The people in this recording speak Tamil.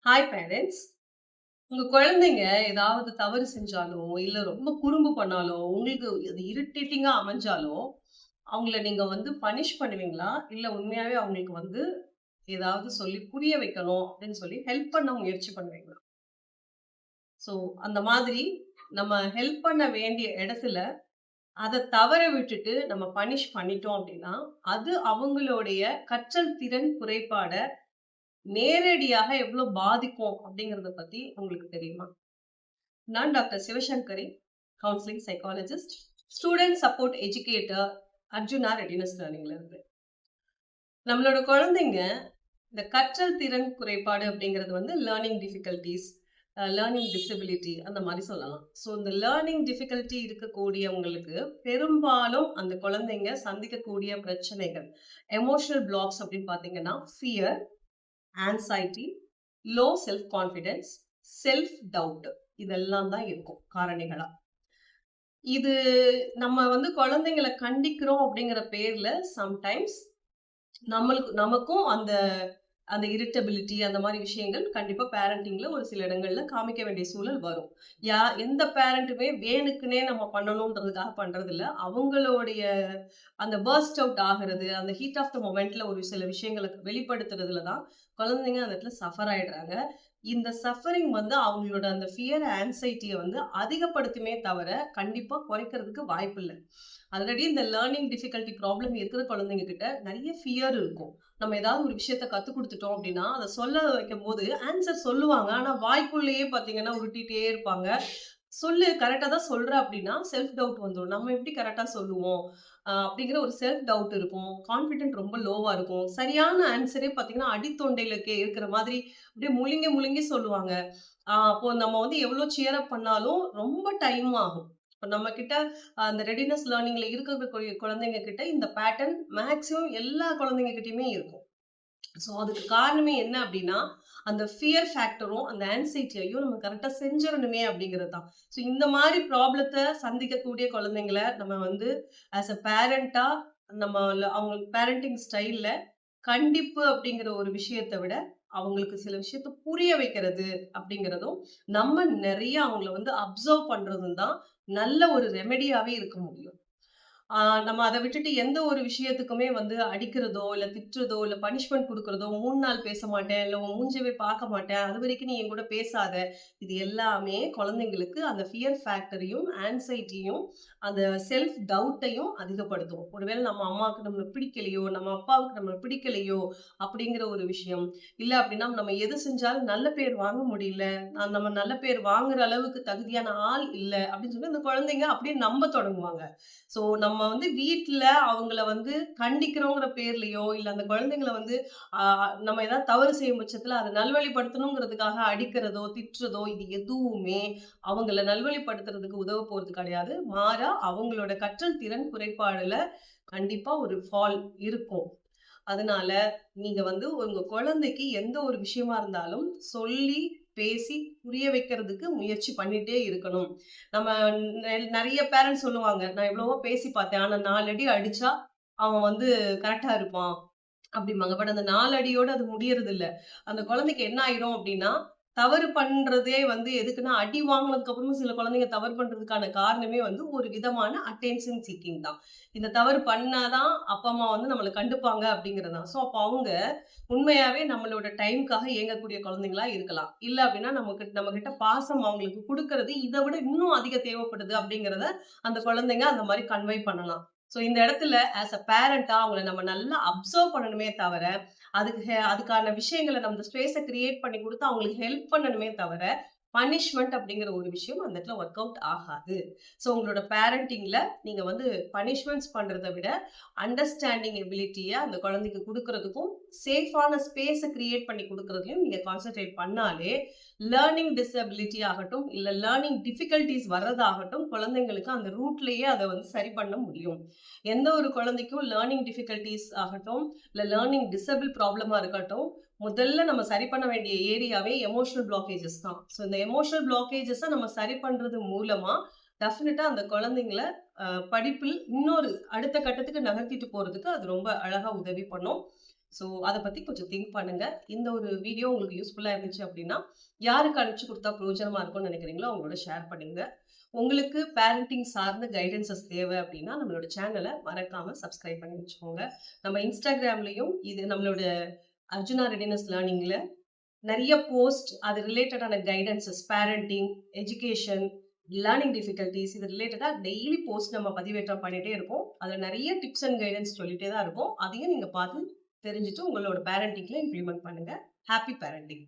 Hi parents. உங்க குழந்தைங்க ஏதாவது தவறு செஞ்சாலோ, இல்ல ரொம்ப குறும்பு பண்ணாலோ, உங்களுக்கு அது இரிட்டேட்டிங்கா அமைஞ்சாலோ, அவங்கள நீங்க வந்து பனிஷ் பண்ணுவீங்களா? இல்ல உண்மையாவே அவங்களுக்கு வந்து ஏதாவது சொல்லி புரிய வைக்கணும் அப்படின்னு சொல்லி ஹெல்ப் பண்ண முயற்சி பண்ணுவீங்களா? ஸோ அந்த மாதிரி நம்ம ஹெல்ப் பண்ண வேண்டிய இடத்துல, அத தவற விட்டுட்டு நம்ம பனிஷ் பண்ணிட்டோம் அப்படின்னா, அது அவங்களுடைய கற்றல் திறன் குறைபாட நேரடியாக எவ்ளோ பாதிக்கும் அப்படிங்கிறத பத்தி உங்களுக்கு தெரியுமா? நான் doctor Sivasankari, counselling psychologist, student support educator, Arjuna readiness லேர்னிங்ல இருந்து. நம்மளோட குழந்தைங்க இந்த கற்றல் திறன் குறைபாடு அப்படிங்கிறது வந்து லேர்னிங் டிஃபிகல்டீஸ், லேர்னிங் டிசபிலிட்டி அந்த மாரி சொல்லலாம். ஸோ இந்த லேர்னிங் டிஃபிகல்டி இருக்கக்கூடியவங்களுக்கு பெரும்பாலும் அந்த குழந்தைங்க சந்திக்கக்கூடிய பிரச்சனைகள், எமோஷனல் பிளாக்ஸ் அப்படின்னு பார்த்தீங்கன்னா, fear, anxiety, low self confidence, self doubt இதெல்லாம் தான் இருக்கும் காரணிகளா. இது நம்ம வந்து குழந்தைங்கள கண்டிக்கிறோம் அப்படிங்கிற பேர்ல சம்டைம்ஸ் நமக்கும் அந்த அந்த இரிட்டபிலிட்டி அந்த மாரி விஷயங்கள் கண்டிப்பா பேரண்டிங்ல ஒரு சில இடங்கள்ல காமிக்க வேண்டிய சூழல் வரும். எந்த பேரண்ட்டுமே வேணுக்குன்னே நம்ம பண்ணணுன்றதுக்காக பண்றதில்ல. அவங்களுடைய அந்த பர்ஸ்ட் அவுட் ஆகுறது, அந்த ஹீட் ஆஃப் த மொமெண்ட்ல ஒரு சில விஷயங்கள வெளிப்படுத்துறதுல தான் குழந்தைங்க அந்த இடத்துல சஃபர் ஆயிடுறாங்க. இந்த சஃபரிங் வந்து அவங்களோட அந்த ஃபியர், ஆங்சைட்டிய வந்து அதிகப்படுத்துமே தவிர, கண்டிப்பா குறைக்கிறதுக்கு வாய்ப்பில்ல. ஆல்ரெடி இந்த லேர்னிங் டிஃபிகல்டி ப்ராப்ளம் இருக்கிற குழந்தைங்க கிட்ட நெறைய ஃபியர் இருக்கும். நம்ம ஏதாவது ஒரு விஷயத்த கத்துக் குடுத்துட்டோம் அப்டின்னா, அத சொல்ல வைக்கும்போது ஆன்சர் சொல்லுவாங்க. ஆனா வாய்க்குள்ளேயே பார்த்தீங்கன்னா உருட்டிட்டே இருப்பாங்க. சொல்லு கரெக்ட்டா தான் சொல்ற அப்டின்னா, செல்ஃப் டவுட் வந்துரும். நம்ம எப்படி கரெக்ட்டா சொல்லுவோம்? அப்படிங்கிற ஒரு செல்ஃப் டவுட் இருக்கும். கான்ஃபிடென்ட் ரொம்ப லோவா இருக்கும். சரியான ஆன்ஸரே பார்த்தீங்கன்னா, அடித்தொண்டையில இருக்கிற மாதிரி அப்படியே முழுங்கி முழுங்கி சொல்லுவாங்க. அப்போ நம்ம வந்து எவ்வளோ சியர் அப் பண்ணாலும் ரொம்ப டைம் ஆகும். இப்ப நம்ம கிட்ட அந்த ரெடினஸ் லேர்னிங்ல இருக்கக்கூடிய குழந்தைங்க கிட்ட இந்த பேட்டர்ன் மேக்ஸிமம் எல்லா குழந்தைங்க கிட்டயுமே இருக்கும். ஸோ அதுக்கு காரணமே என்ன அப்டின்னா, அந்த ஃபியர் ஃபேக்டரும், அந்த ஆங்சைட்டியையும் நம்ம கரெக்ட்டா செஞ்சிரணுமே அப்டிங்கிறது தான். ஸோ இந்த மாரி ப்ராப்ளத்த சந்திக்கக்கூடிய குழந்தைங்கள நம்ம வந்து ஆஸ் அ பேரண்ட்டா அவங்க பேரண்டிங் ஸ்டைல்ல கண்டிப்பு அப்டிங்கிற ஒரு விஷயத்த விட, அவங்களுக்கு சில விஷயத்த புரிய வைக்கிறது அப்டிங்கிறதும், நம்ம நெறைய அவங்கள வந்து அப்சர்வ் பண்றதும் தான் நல்ல ஒரு ரெமெடியாவே இருக்க முடியும். ஆ நம்ம அத விட்டுட்டு எந்த ஒரு விஷயத்துக்குமே வந்து அடிக்கிறதோ, இல்ல திட்டுறதோ, இல்ல பனிஷ்மென்ட் குடுக்குறதோ, 3 நாள் பேச மாட்டேன், இல்ல உன் மூஞ்சவே பார்க்க மாட்டேன், அதுவரைக்கும் நீ என் கூட பேசாத. இது எல்லாமே குழந்தைங்களுக்கு அந்த ஃபியர் ஃபேக்டரையும், ஆங்சைட்டியும், அந்த செல்ஃப் டவுட்டையும் அதிகப்படுத்தும். ஒருவேள நம்ம அம்மாவுக்கு நம்மள பிடிக்கலையோ, நம்ம அப்பாவுக்கு நம்மள பிடிக்கலையோ, அப்படிங்கிற ஒரு விஷயம். இல்ல அப்படின்னா நம்ம எது செஞ்சாலும் நல்ல பேர் வாங்க முடியல, நம்ம நல்ல பேர் வாங்குற அளவுக்கு தகுதியான ஆள் இல்ல, அப்படின்னு சொல்லி அந்த குழந்தைங்க அப்படியே நம்ப தொடங்குவாங்க. ஸோ நம்ம வந்து வீட்ல அவங்கள வந்து கண்டிக்கிறோங்கிற பேர்லயோ, இல்ல அந்த குழந்தைங்கள வந்து ஆ நம்ம ஏதாவது தவறு செய்யும் பட்சத்துல அத நல்வழிப்படுத்தணுங்கிறதுக்காக அடிக்கிறதோ, திட்டுறதோ இது எதுவுமே அவங்கள நல்வழிப்படுத்துறதுக்கு உதவ போறது கிடையாது. மாறா அவங்களோட கற்றல் திறன் குறைபாடுல கண்டிப்பா ஒரு ஃபால் இருக்கும். அதனால நீங்க வந்து உங்க குழந்தைக்கு எந்த ஒரு விஷயமா இருந்தாலும் சொல்லி, பேசி புரிய வைக்கிறதுக்கு முயற்சி பண்ணிட்டே இருக்கணும். நம்ம நெறைய பேரண்ட்ஸ் சொல்லுவாங்க, "நான் எவ்வளவோ பேசி பார்த்தேன். ஆனா 4 அடி அடிச்சா அவன் வந்து கரெக்ட்டா இருப்பான்." அப்படிம்பாங்க. பட் அந்த 4 அடியோட அது முடியறதில்ல. அந்த குழந்தைக்கு என்ன ஆயிரும் அப்படின்னா, தவறு பண்றதே வந்து எதுக்குன்னா, அடி வாங்குனதுக்கு அப்புறமும் சில குழந்தைங்க தவறு பண்றதுக்கான காரணமே வந்து ஒரு விதமான அட்டென்ஷன் சீக்கிங் தான். இந்த தவறு பண்ணா தான் அப்பா, அம்மா வந்து நம்மள கண்டுப்பாங்க அப்படிங்கிறது தான். ஸோ அப்ப அவங்க உண்மையாவே நம்மளோட டைம்க்காக ஏங்கக்கூடிய குழந்தைங்களா இருக்கலாம். இல்ல அப்படின்னா நம்மகிட்ட பாசம் அவங்களுக்கு குடுக்கறது இத விட இன்னும் அதிக தேவைப்படுது அப்படிங்கிறத அந்த குழந்தைங்க அந்த மாரி கன்வே பண்ணலாம். ஸோ இந்த இடத்துல ஆஸ் அ பேரண்ட்டா அவங்கள நம்ம நல்லா அப்சர்வ் பண்ணணுமே தவிர, அதுக்கான விஷயங்கள நம்ம ஸ்பேஸ கிரியேட் பண்ணி குடுத்து அவங்களுக்கு ஹெல்ப் பண்ணணுமே தவிர, பனிஷ்மென்ட் அப்படிங்கிற ஒரு விஷயம் அந்த இடத்துல வொர்க் அவுட் ஆகாது. ஸோ உங்களோட பேரண்டிங்ல நீங்க வந்து பனிஷ்மென்ட்ஸ் பண்றத விட, அண்டர்ஸ்டாண்டிங் எபிலிட்டிய அந்த குழந்தைக்கு குடுக்குறதுக்கும், சேஃபான ஸ்பேஸ கிரியேட் பண்ணி குடுக்குறதுலயும் நீங்க கான்சன்ட்ரேட் பண்ணாலே, லேர்னிங் டிசபிலிட்டி ஆகட்டும், இல்ல லேர்னிங் டிஃபிகல்டீஸ் வர்றதாகட்டும், குழந்தைங்களுக்கு அந்த ரூட்லயே அத வந்து சரி பண்ண முடியும். எந்த ஒரு குழந்தைக்கும் லேர்னிங் டிஃபிகல்டீஸ் ஆகட்டும், இல்ல லேர்னிங் டிசபிள் ப்ராப்ளமா இருக்கட்டும், முதல்ல நம்ம சரி பண்ண வேண்டிய ஏரியாவே எமோஷனல் பிளாக்கேஜஸ் தான். ஸோ இந்த எமோஷனல் பிளாக்கேஜஸ நம்ம சரி பண்றது மூலமா, டெஃபினட்டா அந்த குழந்தைங்கள படிப்பில் இன்னொரு அடுத்த கட்டத்துக்கு நகர்த்திட்டு போறதுக்கு அது ரொம்ப அழகா உதவி பண்ணும். ஸோ அத பத்தி கொஞ்சம் திங்க் பண்ணுங்க. இந்த ஒரு வீடியோ உங்களுக்கு யூஸ்ஃபுல்லா இருந்துச்சு அப்டின்னா, யாருக்கு அனுப்பிச்சு குடுத்தா பிரயோஜனமா இருக்கும்னு நெனைக்கிறீங்களோ, அவங்களோட ஷேர் பண்ணுங்க. உங்களுக்கு பேரண்டிங் சார்ந்த கைடன்ஸஸ் தேவை அப்டின்னா, நம்மளோட சேனல மறக்காம சப்ஸ்கிரைப் பண்ணி வச்சுக்கோங்க. நம்ம Instagramலயும் இது நம்மளோட அர்ஜுனா ரெடினஸ் லேர்னிங்ல நெறைய போஸ்ட் அது ரிலேட்டடான கைடன்ஸஸ், பேரண்டிங், எஜுகேஷன், லேர்னிங் டிஃபிகல்டீஸ் இது ரிலேட்டடா டெய்லி போஸ்ட் நம்ம பதிவேற்றம் பண்ணிட்டே இருக்கோம். அதுல நெறைய டிப்ஸ் அண்ட் கைடன்ஸ் சொல்லிட்டே தான் இருக்கோம். அதையும் நீங்க பார்த்து தெரிஞ்சுட்டு உங்களோட பேரண்டிங்ல இம்ப்ளிமெண்ட் பண்ணுங்க. Happy parenting.